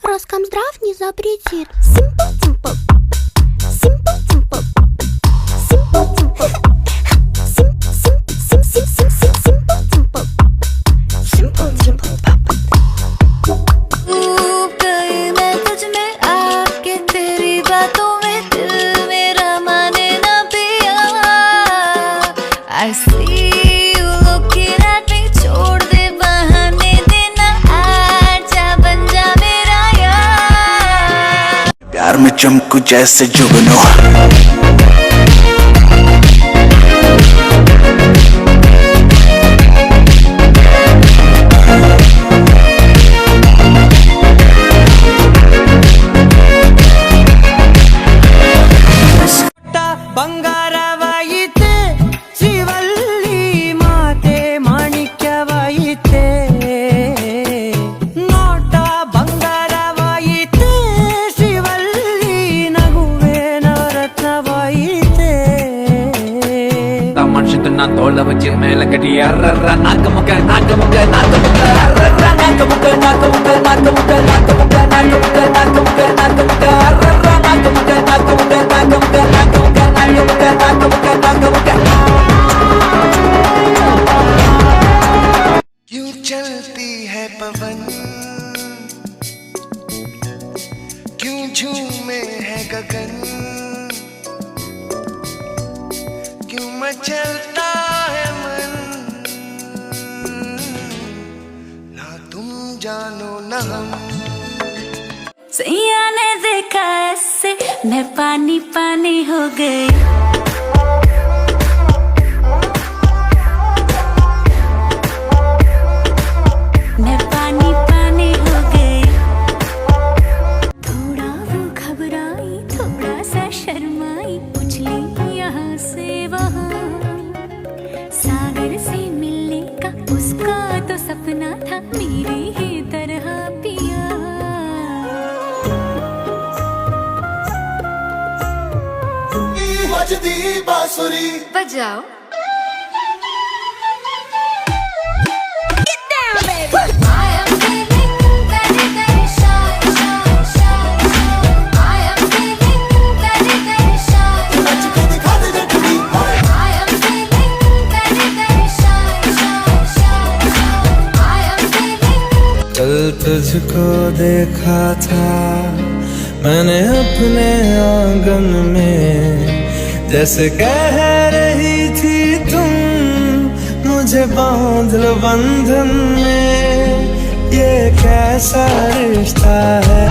Роскомздрав не запретит. Simple, simple, simple, simple, simple, simple, simple, simple, simple, डूब गई मैं तुझ में आके, तेरी बातों में दिल मेरा माने ना पिया। I see you looking at me, छोड़ दे बहाने देना, आजा बन जा मेरा यार। प्यार में चमकू जैसे जुगनू, ಬಂಗಾರವಾಯಿತೆ ಶಿವಲ್ಲಿ ಮಾತೆ ಮಾಣಿಕ್ಯವಾಯಿತೆ, ನೋಟ ಬಂಗಾರವಾಯಿತೆ ಶಿವಲ್ಲಿ ನಗುವೆ ನವರತ್ನವಾಯಿತೆ. ಮನುಷ್ಯನ ನಾ ತೋಳ ವಚ್ಚಿ ಮೇಲೆ ಕಟಿ ಅರ್ರ ನಾಕ ಮುಖ ನಾಕ ಮುಖ ನಾಕ ಮುಖ ಅರ್ರ ನಾಕ ಮುಖ ನಾಕ ಮುಖ ನಾಕ ಮುಖ ನಾಕ ಮುಖ ನಾಕ ಮುಖ ನಾಕ ಮುಖ ನಾಕ ಮುಖ ಅರ್ರ ನಾಕ ಮುಖ ನಾಕ ಮುಖ ನಾಕ ಮುಖ ನಾಕ ಮುಖ ನಾಕ ಮುಖ ನಾಕ ಮುಖ ನಾಕ ಮುಖ. यूं चलती है पवन, क्यों झूमे है गगन, क्यों मचलता है मन, ना तुम जानो ना हम। सैया ने देखा ऐसे, मैं पानी पानी हो गई। मैं पानी पानी हो गई। थोड़ा वो घबराई, थोड़ा सा शर्माई, उछली यहाँ से वहाँ। सागर से मिलने का उसका तो सपना था, मेरी ही तरह पिया। बजदी बांसुरी बजाओ। कल तुझको देखा था मैंने अपने आंगन में, जैसे कह रही थी तुम मुझे बांध लो बंधन में, ये कैसा रिश्ता है।